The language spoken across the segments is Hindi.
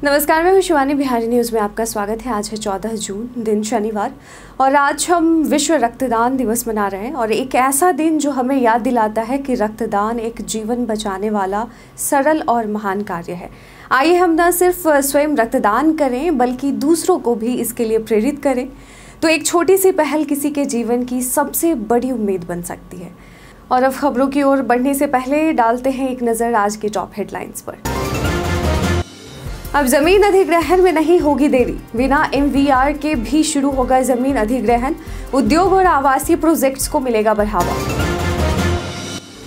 नमस्कार, मैं शिवानी। बिहारी न्यूज़ में आपका स्वागत है। आज है 14 जून, दिन शनिवार, और आज हम विश्व रक्तदान दिवस मना रहे हैं। और एक ऐसा दिन जो हमें याद दिलाता है कि रक्तदान एक जीवन बचाने वाला सरल और महान कार्य है। आइए हम न सिर्फ स्वयं रक्तदान करें बल्कि दूसरों को भी इसके लिए प्रेरित करें। तो एक छोटी सी पहल किसी के जीवन की सबसे बड़ी उम्मीद बन सकती है। और अब खबरों की ओर बढ़ने से पहले डालते हैं एक नज़र आज के टॉप हेडलाइंस पर। अब जमीन अधिग्रहण में नहीं होगी देरी, बिना MVR के भी शुरू होगा जमीन अधिग्रहण। उद्योग और आवासीय प्रोजेक्ट्स को मिलेगा बढ़ावा।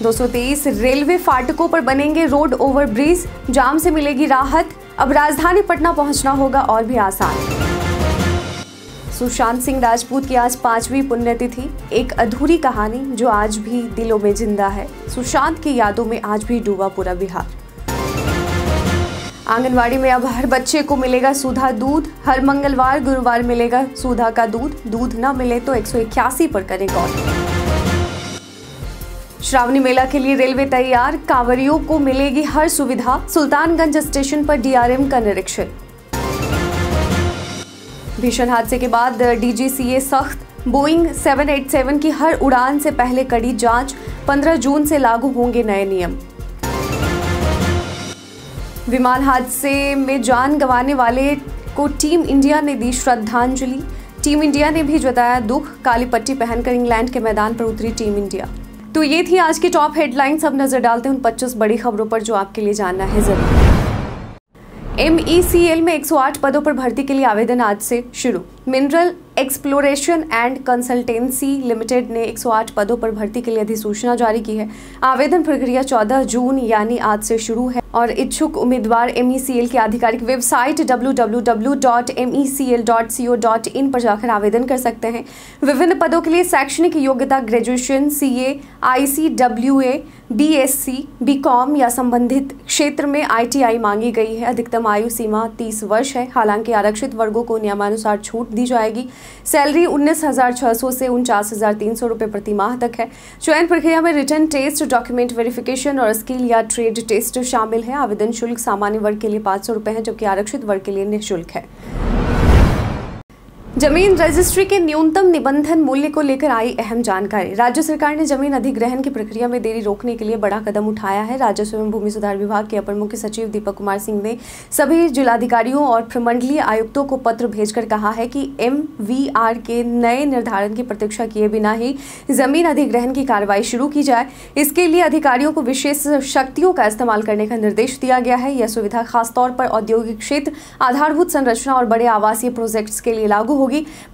223 रेलवे फाटकों पर बनेंगे रोड ओवर ब्रिज, जाम से मिलेगी राहत। अब राजधानी पटना पहुंचना होगा और भी आसान। सुशांत सिंह राजपूत की आज 5वीं पुण्यतिथि, एक अधूरी कहानी जो आज भी दिलों में जिंदा है। सुशांत की यादों में आज भी डूबा पूरा बिहार। आंगनवाड़ी में अब हर बच्चे को मिलेगा सुधा दूध, हर मंगलवार गुरुवार मिलेगा सुधा का दूध। दूध न मिले तो 181 पर करें कॉल। श्रावणी मेला के लिए रेलवे तैयार, कांवरियों को मिलेगी हर सुविधा। सुल्तानगंज स्टेशन पर DRM का निरीक्षण। भीषण हादसे के बाद DGCA सख्त, बोइंग 787 की हर उड़ान से पहले कड़ी जांच। 15 जून से लागू होंगे नए नियम। विमान हादसे में जान गंवाने वाले को टीम इंडिया ने दी श्रद्धांजलि। टीम इंडिया ने भी जताया दुख। काली पट्टी पहनकर इंग्लैंड के मैदान पर उतरी टीम इंडिया। तो ये थी आज की टॉप हेडलाइंस। अब नजर डालते हैं उन 25 बड़ी खबरों पर जो आपके लिए जानना है जरूर। MECL में 108 पदों पर भर्ती के लिए आवेदन आज से शुरू। Mineral exploration and consultancy limited ने 108 पदों पर भर्ती के लिए अधिसूचना जारी की है। आवेदन प्रक्रिया 14 जून यानी आज से शुरू है और इच्छुक उम्मीदवार MECL की आधिकारिक वेबसाइट www.mecl.co.in पर जाकर आवेदन कर सकते हैं। विभिन्न पदों के लिए शैक्षणिक योग्यता graduation, CA, ICWA, BSc, BCom या संबंधित क्षेत्र में ITI मांगी गई है। अधिकतम आयु सीमा 30 वर्ष है। हालांकि आरक्षित वर्गों को नियमानुसार छूट दी जाएगी। सैलरी 19,600 से 49,300 रुपये प्रति माह तक है। चयन प्रक्रिया में रिटन टेस्ट, डॉक्यूमेंट वेरिफिकेशन और स्किल या ट्रेड टेस्ट शामिल है। आवेदन शुल्क सामान्य वर्ग के लिए 500 रुपये है, जबकि आरक्षित वर्ग के लिए निःशुल्क है। जमीन रजिस्ट्री के न्यूनतम निबंधन मूल्य को लेकर आई अहम जानकारी। राज्य सरकार ने जमीन अधिग्रहण की प्रक्रिया में देरी रोकने के लिए बड़ा कदम उठाया है। राजस्व एवं भूमि सुधार विभाग के अपर मुख्य सचिव दीपक कुमार सिंह ने सभी जिलाधिकारियों और प्रमंडलीय आयुक्तों को पत्र भेजकर कहा है कि MVR के नए निर्धारण की प्रतीक्षा किए बिना ही जमीन अधिग्रहण की कार्रवाई शुरू की जाए। इसके लिए अधिकारियों को विशेष शक्तियों का इस्तेमाल करने का निर्देश दिया गया है। यह सुविधा खासतौर पर औद्योगिक क्षेत्र, आधारभूत संरचना और बड़े आवासीय प्रोजेक्ट्स के लिए लागू होगी।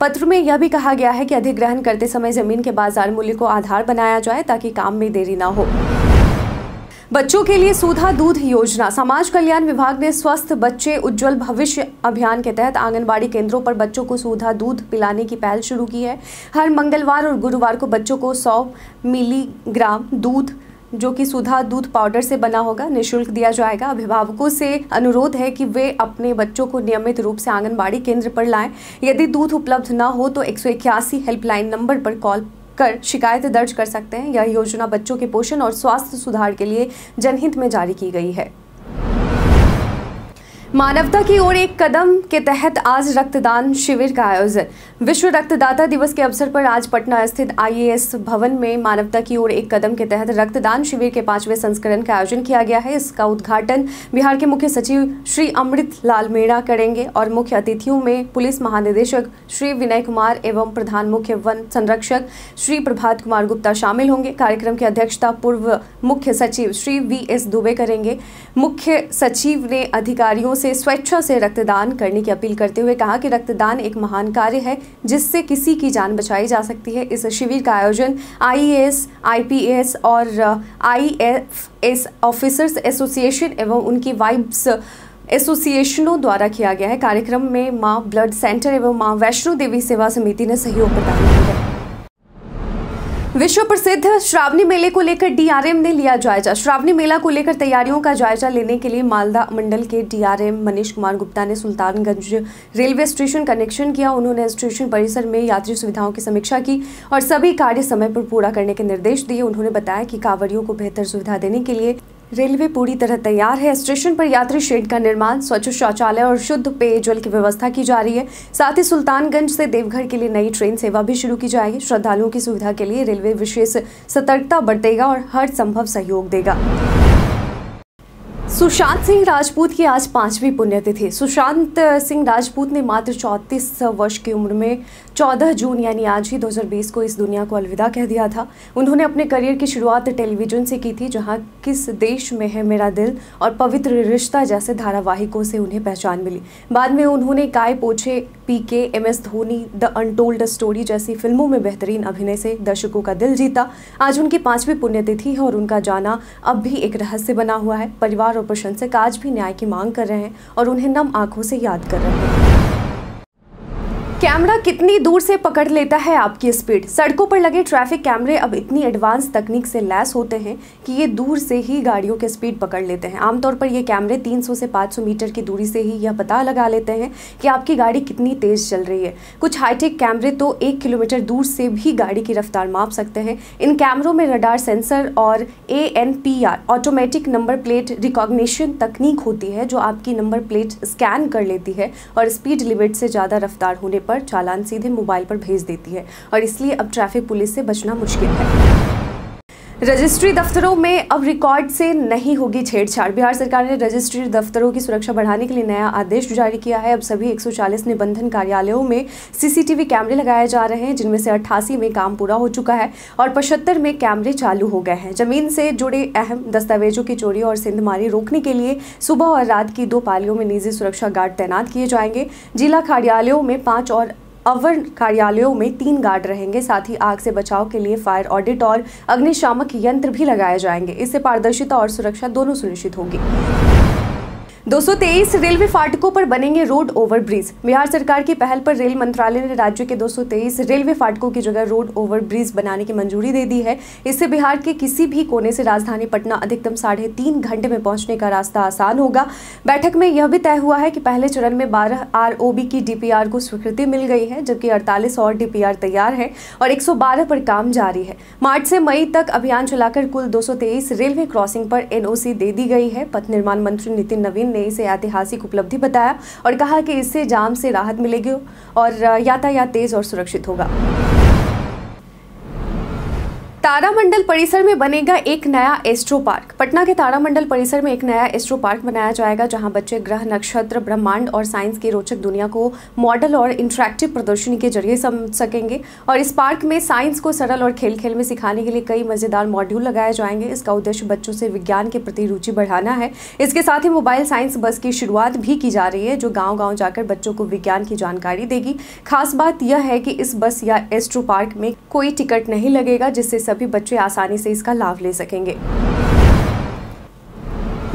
पत्र में यह भी कहा गया है कि अधिग्रहण करते समय जमीन के बाजार मूल्य को आधार बनाया जाए ताकि काम में देरी न हो। बच्चों के लिए सुधा दूध योजना। समाज कल्याण विभाग ने स्वस्थ बच्चे उज्जवल भविष्य अभियान के तहत आंगनबाड़ी केंद्रों पर बच्चों को सुधा दूध पिलाने की पहल शुरू की है। हर मंगलवार और गुरुवार को बच्चों को 100 मिलीग्राम दूध, जो कि सुधा दूध पाउडर से बना होगा, निःशुल्क दिया जाएगा। अभिभावकों से अनुरोध है कि वे अपने बच्चों को नियमित रूप से आंगनबाड़ी केंद्र पर लाएं। यदि दूध उपलब्ध न हो तो 181 हेल्पलाइन नंबर पर कॉल कर शिकायत दर्ज कर सकते हैं। यह योजना बच्चों के पोषण और स्वास्थ्य सुधार के लिए जनहित में जारी की गई है। मानवता की ओर एक कदम के तहत आज रक्तदान शिविर का आयोजन। विश्व रक्तदाता दिवस के अवसर पर आज पटना स्थित IAS भवन में मानवता की ओर एक कदम के तहत रक्तदान शिविर के 5वें संस्करण का आयोजन किया गया है। इसका उद्घाटन बिहार के मुख्य सचिव श्री अमृत लाल मीणा करेंगे और मुख्य अतिथियों में पुलिस महानिदेशक श्री विनय कुमार एवं प्रधान मुख्य वन संरक्षक श्री प्रभात कुमार गुप्ता शामिल होंगे। कार्यक्रम की अध्यक्षता पूर्व मुख्य सचिव श्री VS दुबे करेंगे। मुख्य सचिव ने अधिकारियों से स्वेच्छा से रक्तदान करने की अपील करते हुए कहा कि रक्तदान एक महान कार्य है जिससे किसी की जान बचाई जा सकती है। इस शिविर का आयोजन IAS, IPS और IFS ऑफिसर्स एसोसिएशन एवं उनकी वाइब्स एसोसिएशनों द्वारा किया गया है। कार्यक्रम में मां ब्लड सेंटर एवं मां वैष्णो देवी सेवा समिति ने सहयोग प्रदान किया है। विश्व प्रसिद्ध श्रावणी मेले को लेकर DRM ने लिया जायजा। श्रावणी मेला को लेकर तैयारियों का जायजा लेने के लिए मालदा मंडल के DRM मनीष कुमार गुप्ता ने सुल्तानगंज रेलवे स्टेशन का निरीक्षण किया। उन्होंने स्टेशन परिसर में यात्री सुविधाओं की समीक्षा की और सभी कार्य समय पर पूरा करने के निर्देश दिए। उन्होंने बताया कि कांवड़ियों को बेहतर सुविधा देने के लिए रेलवे पूरी तरह तैयार है। स्टेशन पर यात्री शेड का निर्माण, स्वच्छ शौचालय और शुद्ध पेयजल की व्यवस्था की जा रही है। साथ ही सुल्तानगंज से देवघर के लिए नई ट्रेन सेवा भी शुरू की जाएगी। श्रद्धालुओं की सुविधा के लिए रेलवे विशेष सतर्कता बरतेगा और हर संभव सहयोग देगा। सुशांत सिंह राजपूत की आज 5वीं पुण्यतिथि। सुशांत सिंह राजपूत ने मात्र 34 वर्ष की उम्र में 14 जून यानी आज ही 2020 को इस दुनिया को अलविदा कह दिया था। उन्होंने अपने करियर की शुरुआत टेलीविजन से की थी, जहां किस देश में है मेरा दिल और पवित्र रिश्ता जैसे धारावाहिकों से उन्हें पहचान मिली। बाद में उन्होंने काय पोछे, पीके, MS Dhoni, the untold story जैसी फिल्मों में बेहतरीन अभिनय से दर्शकों का दिल जीता। आज उनकी 5वीं पुण्यतिथि है और उनका जाना अब भी एक रहस्य बना हुआ है। परिवार और प्रशंसक आज भी न्याय की मांग कर रहे हैं और उन्हें नम आंखों से याद कर रहे हैं। कैमरा कितनी दूर से पकड़ लेता है आपकी स्पीड। सड़कों पर लगे ट्रैफिक कैमरे अब इतनी एडवांस तकनीक से लैस होते हैं कि ये दूर से ही गाड़ियों के स्पीड पकड़ लेते हैं। आमतौर पर ये कैमरे 300 से 500 मीटर की दूरी से ही यह पता लगा लेते हैं कि आपकी गाड़ी कितनी तेज चल रही है। कुछ हाईटेक कैमरे तो 1 किलोमीटर दूर से भी गाड़ी की रफ्तार माप सकते हैं। इन कैमरों में रडार सेंसर और ANPR automatic number plate recognition तकनीक होती है, जो आपकी नंबर प्लेट स्कैन कर लेती है और स्पीड लिमिट से ज़्यादा रफ्तार होने पर चालान सीधे मोबाइल पर भेज देती है और इसलिए अब ट्रैफिक पुलिस से बचना मुश्किल है। रजिस्ट्री दफ्तरों में अब रिकॉर्ड से नहीं होगी छेड़छाड़। बिहार सरकार ने रजिस्ट्री दफ्तरों की सुरक्षा बढ़ाने के लिए नया आदेश जारी किया है। अब सभी 140 निबंधन कार्यालयों में CCTV कैमरे लगाए जा रहे हैं, जिनमें से 88 में काम पूरा हो चुका है और 75 में कैमरे चालू हो गए हैं। जमीन से जुड़े अहम दस्तावेजों की चोरी और सेंधमारी रोकने के लिए सुबह और रात की 2 पालियों में निजी सुरक्षा गार्ड तैनात किए जाएंगे। जिला कार्यालयों में 5 और अवर कार्यालयों में 3 गार्ड रहेंगे। साथ ही आग से बचाव के लिए फायर ऑडिट और अग्निशामक यंत्र भी लगाए जाएंगे। इससे पारदर्शिता और सुरक्षा दोनों सुनिश्चित होगी। 223 रेलवे फाटकों पर बनेंगे रोड ओवरब्रिज। बिहार सरकार की पहल पर रेल मंत्रालय ने राज्य के 223 रेलवे फाटकों की जगह रोड ओवरब्रिज बनाने की मंजूरी दे दी है। इससे बिहार के किसी भी कोने से राजधानी पटना अधिकतम 3.5 घंटे में पहुंचने का रास्ता आसान होगा। बैठक में यह भी तय हुआ है कि पहले चरण में 12 ROB की DPR को स्वीकृति मिल गई है, जबकि 48 और DPR तैयार है और 112 पर काम जारी है। मार्च से मई तक अभियान चलाकर कुल 223 रेलवे क्रॉसिंग पर NOC दे दी गई है। पथ निर्माण मंत्री नितिन नवीन ने इसे ऐतिहासिक उपलब्धि बताया और कहा कि इससे जाम से राहत मिलेगी और यातायात तेज और सुरक्षित होगा। तारामंडल परिसर में बनेगा एक नया एस्ट्रो पार्क। पटना के तारामंडल परिसर में एक नया एस्ट्रो पार्क बनाया जाएगा, जहां बच्चे ग्रह, नक्षत्र, ब्रह्मांड और साइंस की रोचक दुनिया को मॉडल और इंटरैक्टिव प्रदर्शनी के जरिए समझ सकेंगे। और इस पार्क में साइंस को सरल और खेल खेल में सिखाने के लिए कई मजेदार मॉड्यूल लगाए जाएंगे। इसका उद्देश्य बच्चों से विज्ञान के प्रति रुचि बढ़ाना है। इसके साथ ही मोबाइल साइंस बस की शुरुआत भी की जा रही है, जो गाँव-गाँव जाकर बच्चों को विज्ञान की जानकारी देगी। खास बात यह है कि इस बस या एस्ट्रो पार्क में कोई टिकट नहीं लगेगा, जिससे सभी बच्चे आसानी से इसका लाभ ले सकेंगे।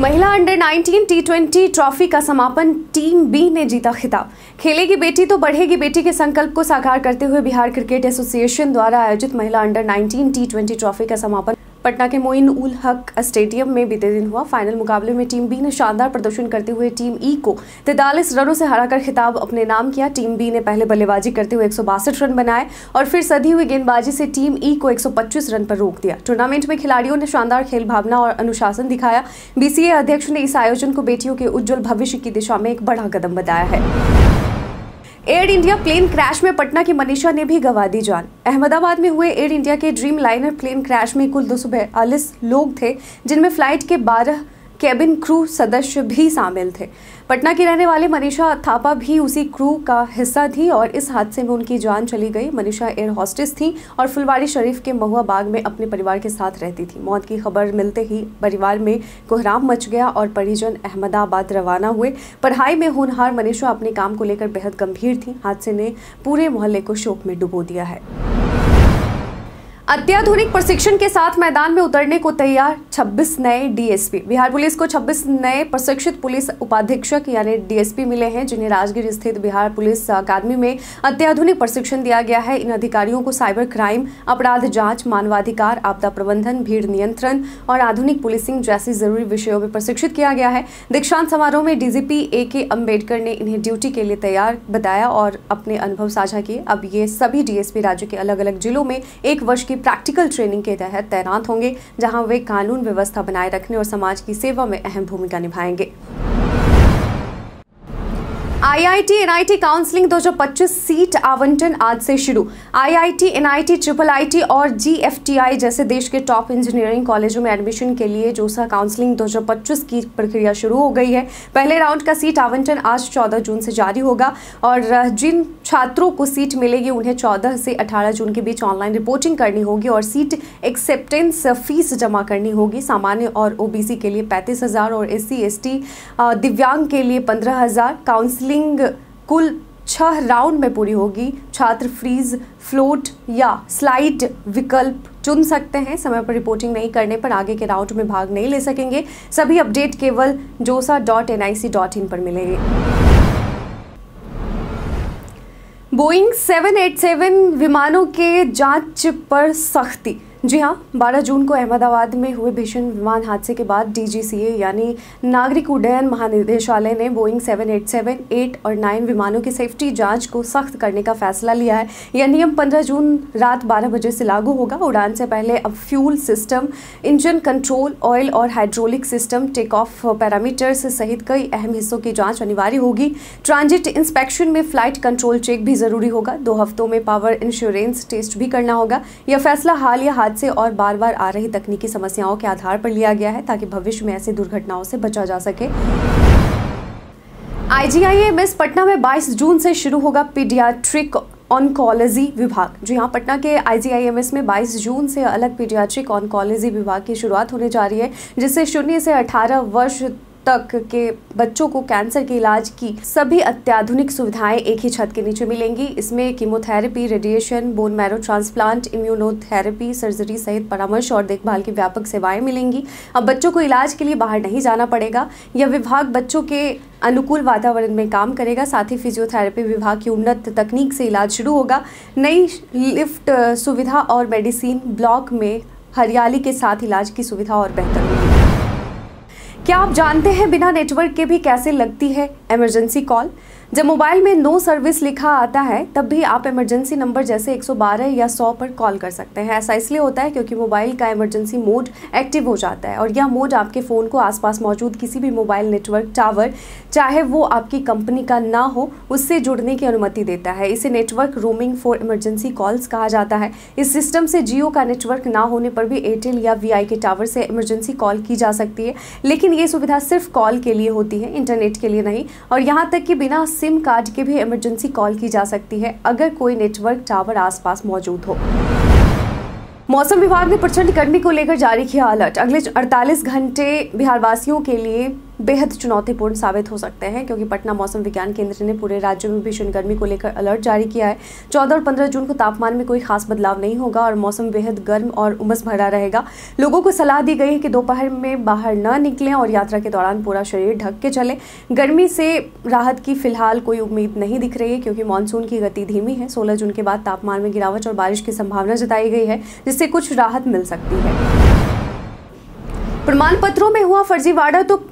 महिला अंडर 19 T20 ट्रॉफी का समापन, टीम B ने जीता खिताब। खेलेगी बेटी तो बढ़ेगी बेटी के संकल्प को साकार करते हुए बिहार क्रिकेट एसोसिएशन द्वारा आयोजित महिला अंडर 19 T20 ट्रॉफी का समापन पटना के मोइन उल हक स्टेडियम में बीते दिन हुआ। फाइनल मुकाबले में टीम B ने शानदार प्रदर्शन करते हुए टीम E को 43 रनों से हराकर खिताब अपने नाम किया। टीम B ने पहले बल्लेबाजी करते हुए 162 रन बनाए और फिर सधी हुई गेंदबाजी से टीम E को 125 रन पर रोक दिया। टूर्नामेंट में खिलाड़ियों ने शानदार खेल भावना और अनुशासन दिखाया। BCA अध्यक्ष ने इस आयोजन को बेटियों के उज्जवल भविष्य की दिशा में एक बड़ा कदम बताया है। एयर इंडिया प्लेन क्रैश में पटना की मनीषा ने भी गंवा दी जान। अहमदाबाद में हुए एयर इंडिया के ड्रीम लाइनर प्लेन क्रैश में कुल 242 लोग थे, जिनमें फ्लाइट के 12 केबिन क्रू सदस्य भी शामिल थे। पटना की रहने वाली मनीषा थापा भी उसी क्रू का हिस्सा थी और इस हादसे में उनकी जान चली गई। मनीषा एयर होस्टेस थी और फुलवारी शरीफ के महुआ बाग में अपने परिवार के साथ रहती थी। मौत की खबर मिलते ही परिवार में कोहराम मच गया और परिजन अहमदाबाद रवाना हुए। पढ़ाई में होनहार मनीषा अपने काम को लेकर बेहद गंभीर थी। हादसे ने पूरे मोहल्ले को शोक में डुबो दिया है। अत्याधुनिक प्रशिक्षण के साथ मैदान में उतरने को तैयार 26 नए डीएसपी। बिहार पुलिस को 26 नए प्रशिक्षित पुलिस उपाधीक्षक यानी डीएसपी मिले हैं, जिन्हें राजगीर स्थित बिहार पुलिस अकादमी में अत्याधुनिक प्रशिक्षण दिया गया है। इन अधिकारियों को साइबर क्राइम, अपराध जांच, मानवाधिकार, आपदा प्रबंधन, भीड़ नियंत्रण और आधुनिक पुलिसिंग जैसी जरूरी विषयों में प्रशिक्षित किया गया है। दीक्षांत समारोह में डीजीपी AK अम्बेडकर ने इन्हें ड्यूटी के लिए तैयार बताया और अपने अनुभव साझा किए। अब ये सभी डीएसपी राज्य के अलग अलग जिलों में 1 वर्ष की की प्रैक्टिकल ट्रेनिंग के तहत तैनात होंगे, जहां वे कानून व्यवस्था बनाए रखने और समाज की सेवा में अहम भूमिका निभाएंगे। IIT NIT काउंसलिंग 2025 सीट आवंटन आज से शुरू। IIT NIT IIIT और GFTI जैसे देश के टॉप इंजीनियरिंग कॉलेजों में एडमिशन के लिए जोसा काउंसलिंग 2025 की प्रक्रिया शुरू हो गई है। पहले राउंड का सीट आवंटन आज 14 जून से जारी होगा और जिन छात्रों को सीट मिलेगी उन्हें 14 से 18 जून के बीच ऑनलाइन रिपोर्टिंग करनी होगी और सीट एक्सेप्टेंस फीस जमा करनी होगी। सामान्य और OBC के लिए 35,000 और SC ST दिव्यांग के लिए 15,000। काउंसलिंग कुल 6 राउंड में पूरी होगी। छात्र फ्रीज, फ्लोट या स्लाइड विकल्प चुन सकते हैं। समय पर रिपोर्टिंग नहीं करने पर आगे के राउंड में भाग नहीं ले सकेंगे। सभी अपडेट केवल josa.nic.in पर मिलेंगे। बोइंग 787 विमानों के जांच पर सख्ती। जी हाँ, 12 जून को अहमदाबाद में हुए भीषण विमान हादसे के बाद DGCA यानी नागरिक उड्डयन महानिदेशालय ने बोइंग 787, 8 और 9 विमानों की सेफ्टी जांच को सख्त करने का फैसला लिया है। यह नियम 15 जून रात 12 बजे से लागू होगा। उड़ान से पहले अब fuel system, engine control, oil और hydraulic system, take off parameters सहित कई अहम हिस्सों की जाँच अनिवार्य होगी। ट्रांजिट इंस्पेक्शन में फ्लाइट कंट्रोल चेक भी जरूरी होगा। 2 हफ्तों में पावर इंश्योरेंस टेस्ट भी करना होगा। यह फैसला हालिया हादसे और बार-बार आ रही तकनीकी समस्याओं के आधार पर लिया गया है ताकि भविष्य में ऐसी दुर्घटनाओं से बचा जा सके। IGIMS पटना में 22 जून से शुरू होगा पीडियाट्रिक ऑन्कोलॉजी विभाग। जी हाँ, पटना के IGIMS में 22 जून से अलग पीडियाट्रिक ऑन्कोलॉजी विभाग की शुरुआत होने जा रही है, जिससे 0 से 18 वर्ष तक के बच्चों को कैंसर के इलाज की सभी अत्याधुनिक सुविधाएं एक ही छत के नीचे मिलेंगी। इसमें chemotherapy, radiation, bone marrow transplant, immunotherapy, surgery सहित परामर्श और देखभाल की व्यापक सेवाएं मिलेंगी। अब बच्चों को इलाज के लिए बाहर नहीं जाना पड़ेगा। यह विभाग बच्चों के अनुकूल वातावरण में काम करेगा। साथ ही फिजियोथेरेपी विभाग की उन्नत तकनीक से इलाज शुरू होगा। नई लिफ्ट सुविधा और मेडिसिन ब्लॉक में हरियाली के साथ इलाज की सुविधा और बेहतर होगी। क्या आप जानते हैं बिना नेटवर्क के भी कैसे लगती है इमरजेंसी कॉल? जब मोबाइल में नो सर्विस लिखा आता है तब भी आप इमरजेंसी नंबर जैसे 112 या 100 पर कॉल कर सकते हैं। ऐसा इसलिए होता है क्योंकि मोबाइल का इमरजेंसी मोड एक्टिव हो जाता है और यह मोड आपके फ़ोन को आसपास मौजूद किसी भी मोबाइल नेटवर्क टावर, चाहे वो आपकी कंपनी का ना हो, उससे जुड़ने की अनुमति देता है। इसे network roaming for emergency calls कहा जाता है। इस सिस्टम से जियो का नेटवर्क ना होने पर भी एयरटेल या VI के टावर से इमरजेंसी कॉल की जा सकती है, लेकिन ये सुविधा सिर्फ कॉल के लिए होती है, इंटरनेट के लिए नहीं। और यहाँ तक कि बिना सिम कार्ड के भी इमरजेंसी कॉल की जा सकती है अगर कोई नेटवर्क टावर आसपास मौजूद हो। मौसम विभाग ने प्रचंड गर्मी को लेकर जारी किया अलर्ट। अगले 48 घंटे बिहार वासियों के लिए बेहद चुनौतीपूर्ण साबित हो सकते हैं, क्योंकि पटना मौसम विज्ञान केंद्र ने पूरे राज्य में भीषण गर्मी को लेकर अलर्ट जारी किया है। 14 और 15 जून को तापमान में कोई खास बदलाव नहीं होगा और मौसम बेहद गर्म और उमस भरा रहेगा। लोगों को सलाह दी गई है कि दोपहर में बाहर न निकलें और यात्रा के दौरान पूरा शरीर ढक के चलें। गर्मी से राहत की फिलहाल कोई उम्मीद नहीं दिख रही है, क्योंकि मानसून की गति धीमी है। 16 जून के बाद तापमान में गिरावट और बारिश की संभावना जताई गई है, जिससे कुछ राहत मिल सकती है। प्रमाण पत्रों में हुआ फर्जीवाड़ा तो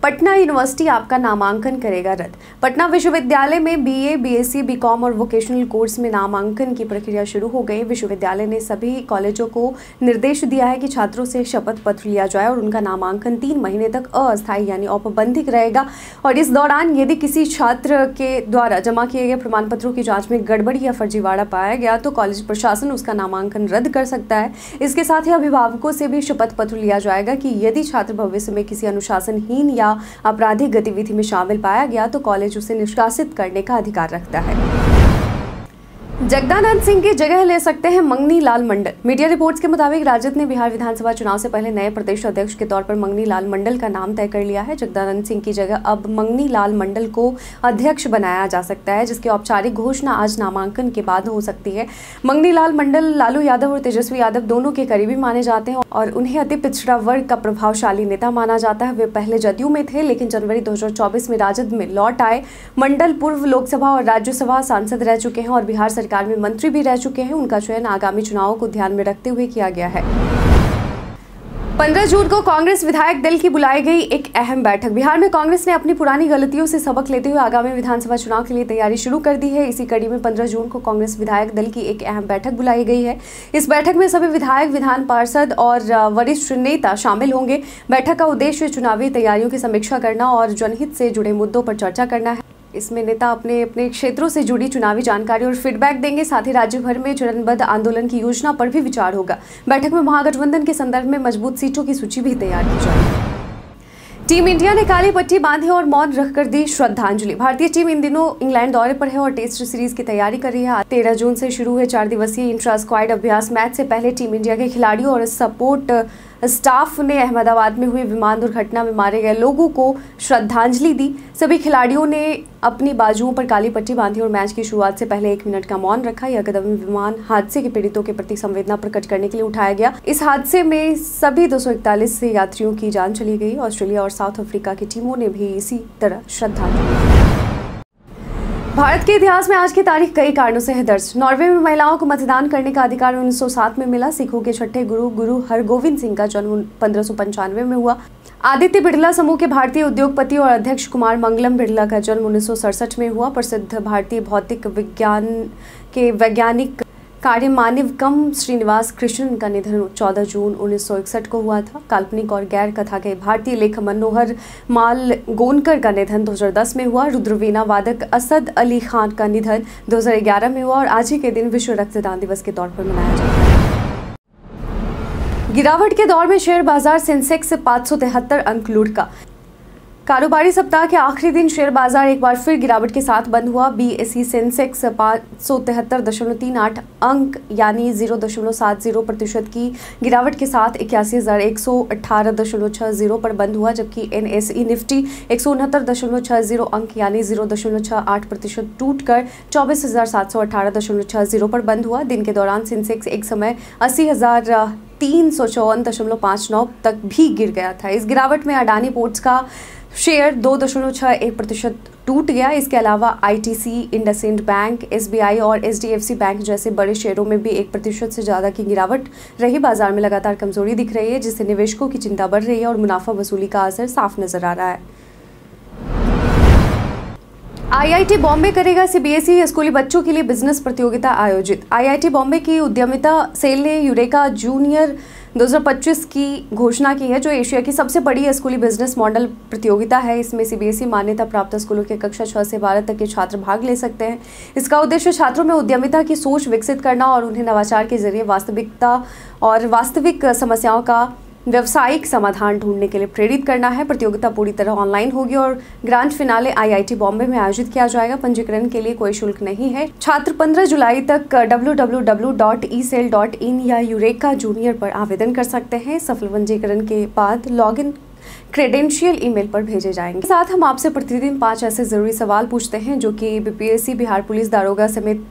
पटना यूनिवर्सिटी आपका नामांकन करेगा रद्द। पटना विश्वविद्यालय में BA, BSc, BCom और वोकेशनल कोर्स में नामांकन की प्रक्रिया शुरू हो गई। विश्वविद्यालय ने सभी कॉलेजों को निर्देश दिया है कि छात्रों से शपथ पत्र लिया जाए और उनका नामांकन 3 महीने तक अस्थायी यानी औपबंधिक रहेगा। और इस दौरान यदि किसी छात्र के द्वारा जमा किए गए प्रमाण पत्रों की जाँच में गड़बड़ी या फर्जीवाड़ा पाया गया तो कॉलेज प्रशासन उसका नामांकन रद्द कर सकता है। इसके साथ ही अभिभावकों से भी शपथ पत्र लिया जाएगा कि यदि छात्र भविष्य में किसी अनुशासनहीन या आपराधिक गतिविधि में शामिल पाया गया तो कॉलेज उसे निष्कासित करने का अधिकार रखता है। जगदानंद सिंह की जगह ले सकते हैं मंगनी लाल मंडल। मीडिया रिपोर्ट्स के मुताबिक राजद ने बिहार विधानसभा चुनाव से पहले नए प्रदेश अध्यक्ष के तौर पर मंगनी लाल मंडल का नाम तय कर लिया है। जगदानंद सिंह की जगह अब मंगनी लाल मंडल को अध्यक्ष बनाया जा सकता है, जिसकी औपचारिक घोषणा आज नामांकन के बाद हो सकती है। मंगनी लाल मंडल लालू यादव और तेजस्वी यादव दोनों के करीबी माने जाते हैं और उन्हें अति पिछड़ा वर्ग का प्रभावशाली नेता माना जाता है। वे पहले जदयू में थे, लेकिन जनवरी 2024 में राजद में लौट आए। मंडल पूर्व लोकसभा और राज्यसभा सांसद रह चुके हैं और बिहार सरकार में मंत्री भी रह चुके हैं। उनका चयन आगामी चुनावों को ध्यान में रखते हुए किया गया है। 15 जून को कांग्रेस विधायक दल की बुलाई गई एक अहम बैठक। बिहार में कांग्रेस ने अपनी पुरानी गलतियों से सबक लेते हुए आगामी विधानसभा चुनाव के लिए तैयारी शुरू कर दी है। इसी कड़ी में 15 जून को कांग्रेस विधायक दल की एक अहम बैठक बुलाई गई है। इस बैठक में सभी विधायक, विधान पार्षद और वरिष्ठ नेता शामिल होंगे। बैठक का उद्देश्य चुनावी तैयारियों की समीक्षा करना और जनहित से जुड़े मुद्दों पर चर्चा करना है। इसमें नेता अपने अपने क्षेत्रों से जुड़ी चुनावी जानकारी और फीडबैक देंगे। साथ ही राज्य भर में चरणबद्ध आंदोलन की योजना पर भी विचार होगा। बैठक में महागठबंधन के संदर्भ में मजबूत सीटों की सूची भी तैयार की जाएगी। टीम इंडिया ने काली पट्टी बांधी और मौन रखकर दी श्रद्धांजलि। भारतीय टीम इन दिनों इंग्लैंड दौरे पर है और टेस्ट सीरीज की तैयारी कर रही है। 13 जून से शुरू हुए 4 दिवसीय इंट्रा स्क्वाड अभ्यास मैच से पहले टीम इंडिया के खिलाड़ियों और सपोर्ट स्टाफ ने अहमदाबाद में हुई विमान दुर्घटना में मारे गए लोगों को श्रद्धांजलि दी। सभी खिलाड़ियों ने अपनी बाजुओं पर काली पट्टी बांधी और मैच की शुरुआत से पहले 1 मिनट का मौन रखा। यह कदम विमान हादसे के पीड़ितों के प्रति संवेदना प्रकट करने के लिए उठाया गया। इस हादसे में सभी 241 यात्रियों की जान चली गई। ऑस्ट्रेलिया और साउथ अफ्रीका की टीमों ने भी इसी तरह श्रद्धांजलि दी। भारत के इतिहास में आज की तारीख कई कारणों से है दर्ज। नॉर्वे में महिलाओं को मतदान करने का अधिकार 1907 में मिला। सिखों के छठे गुरु हरगोविंद सिंह का जन्म 1595 में हुआ। आदित्य बिड़ला समूह के भारतीय उद्योगपति और अध्यक्ष कुमार मंगलम बिड़ला का जन्म 1967 में हुआ। प्रसिद्ध भारतीय भौतिक विज्ञान के वैज्ञानिक कार्यमानिवकम श्रीनिवास कृष्णन का निधन 14 जून 1961 को हुआ था। काल्पनिक और गैर कथा के भारतीय लेखक मनोहर माल गोनकर का निधन 2010 में हुआ। रुद्रवीणा वादक असद अली खान का निधन 2011 में हुआ और आज ही के दिन विश्व रक्तदान दिवस के तौर पर मनाया जाता है। गिरावट के दौर में शेयर बाजार, सेंसेक्स 573 अंक लुढ़का। कारोबारी सप्ताह के आखिरी दिन शेयर बाजार एक बार फिर गिरावट के साथ बंद हुआ। बीएसई सेंसेक्स 573.38 अंक यानी 0.70% की गिरावट के साथ 81,118.60 पर बंद हुआ, जबकि एनएसई निफ्टी 169.60 अंक यानी 0.68% टूटकर 24,718.60 पर बंद हुआ। दिन के दौरान सेंसेक्स एक समय 80,354.59 तक भी गिर गया था। इस गिरावट में अडानी पोर्ट्स का शेयर 2.61% टूट गया। इसके अलावा आईटीसी, इंडसइंड बैंक, एसबीआई और एचडीएफसी बैंक जैसे बड़े शेयरों में भी 1% से ज़्यादा की गिरावट रही। बाजार में लगातार कमजोरी दिख रही है, जिससे निवेशकों की चिंता बढ़ रही है और मुनाफा वसूली का असर साफ नजर आ रहा है। आईआईटी बॉम्बे करेगा सीबीएसई स्कूली बच्चों के लिए बिजनेस प्रतियोगिता आयोजित। आईआईटी बॉम्बे की उद्यमिता सेल ने यूरेका जूनियर 2025 की घोषणा की है, जो एशिया की सबसे बड़ी स्कूली बिजनेस मॉडल प्रतियोगिता है। इसमें सीबीएसई मान्यता प्राप्त स्कूलों के कक्षा 6 से 12 तक के छात्र भाग ले सकते हैं। इसका उद्देश्य छात्रों में उद्यमिता की सोच विकसित करना और उन्हें नवाचार के जरिए वास्तविक समस्याओं का व्यावसायिक समाधान ढूंढने के लिए प्रेरित करना है। प्रतियोगिता पूरी तरह ऑनलाइन होगी और ग्रैंड फिनाले आईआईटी बॉम्बे में आयोजित किया जाएगा। पंजीकरण के लिए कोई शुल्क नहीं है। छात्र 15 जुलाई तक www.esel.in या यूरेका जूनियर पर आवेदन कर सकते हैं। सफल पंजीकरण के बाद लॉगिन क्रेडेंशियल ईमेल पर भेजे जाएंगे। साथ हम आपसे प्रतिदिन 5 ऐसे जरूरी सवाल पूछते हैं जो कि बीपीएससी, बिहार पुलिस दारोगा समेत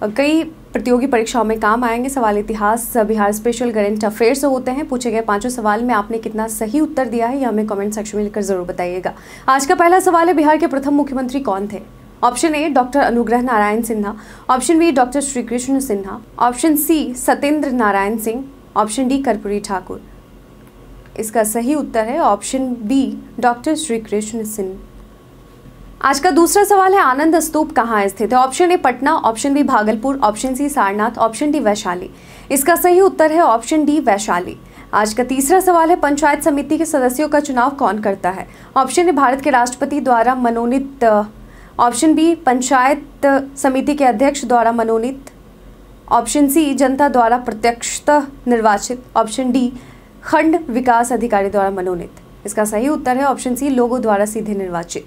कई प्रतियोगी परीक्षाओं में काम आएंगे। सवाल इतिहास, बिहार स्पेशल, करंट अफेयर्स होते हैं। पूछे गए 5 सवाल में आपने कितना सही उत्तर दिया है, यह हमें कमेंट सेक्शन में लिखकर जरूर बताइएगा। आज का पहला सवाल है, बिहार के प्रथम मुख्यमंत्री कौन थे? Option A doctor Anugrah Narayan Sinha, option B doctor Shrikrishna Sinha, option C Satyendra Narayan Singh, option D Karpoori Thakur. इसका सही उत्तर है option B doctor Shrikrishna Sinha. आज का दूसरा सवाल है, आनंद स्तूप कहाँ स्थित है? Option A Patna, option B Bhagalpur, option C Sarnath, option D Vaishali. इसका सही उत्तर है ऑप्शन डी वैशाली। आज का तीसरा सवाल है, पंचायत समिति के सदस्यों का चुनाव कौन करता है? ऑप्शन ए भारत के राष्ट्रपति द्वारा मनोनीत, ऑप्शन बी पंचायत समिति के अध्यक्ष द्वारा मनोनीत, ऑप्शन सी जनता द्वारा प्रत्यक्षतः निर्वाचित, ऑप्शन डी खंड विकास अधिकारी द्वारा मनोनीत। इसका सही उत्तर है ऑप्शन सी लोगों द्वारा सीधे निर्वाचित।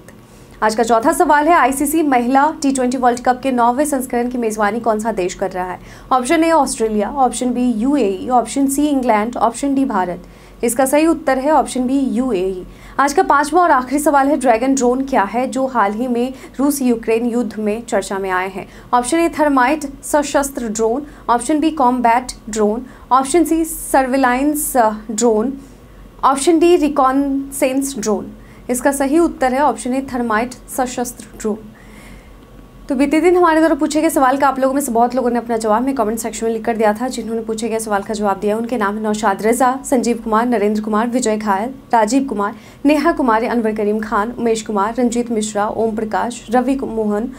आज का चौथा सवाल है, आईसीसी महिला T20 वर्ल्ड कप के 9वें संस्करण की मेजबानी कौन सा देश कर रहा है? Option A Australia, option B UAE, option C England, option D Bharat. इसका सही उत्तर है ऑप्शन बी यूएई। आज का 5वां और आखिरी सवाल है, ड्रैगन ड्रोन क्या है जो हाल ही में रूस यूक्रेन युद्ध में चर्चा में आए हैं? ऑप्शन ए थर्माइट सशस्त्र drone, option B combat drone, option C surveillance drone, option D reconnaissance drone. इसका सही उत्तर है ऑप्शन ए थर्माइट सशस्त्र ड्रोन। तो बीते दिन हमारे द्वारा पूछे गए सवाल का आप लोगों में से बहुत लोगों ने अपना जवाब में कमेंट सेक्शन में लिख कर दिया था। जिन्होंने पूछे गए सवाल का जवाब दिया उनके नाम है नौशाद रजा, संजीव कुमार, नरेंद्र कुमार, विजय घायल, राजीव कुमार, नेहा कुमारी, अनवर करीम खान, उमेश कुमार, रंजीत मिश्रा, ओम प्रकाश, रवि मोहन,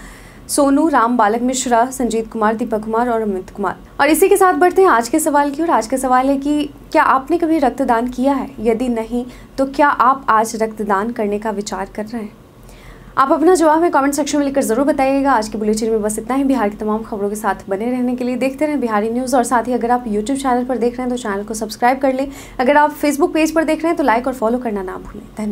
सोनू, राम बालक मिश्रा, संजीत कुमार, दीपक कुमार और अमित कुमार। और इसी के साथ बढ़ते हैं आज के सवाल की ओर। आज का सवाल है कि क्या आपने कभी रक्तदान किया है? यदि नहीं तो क्या आप आज रक्तदान करने का विचार कर रहे हैं? आप अपना जवाब में कमेंट सेक्शन में लिखकर जरूर बताइएगा। आज की बुलेटिन में बस इतना ही। बिहार की तमाम खबरों के साथ बने रहने के लिए देखते रहें बिहारी न्यूज़। और साथ ही अगर आप यूट्यूब चैनल पर देख रहे हैं तो चैनल को सब्सक्राइब कर लें। अगर आप फेसबुक पेज पर देख रहे हैं तो लाइक और फॉलो करना ना भूलें। धन्यवाद।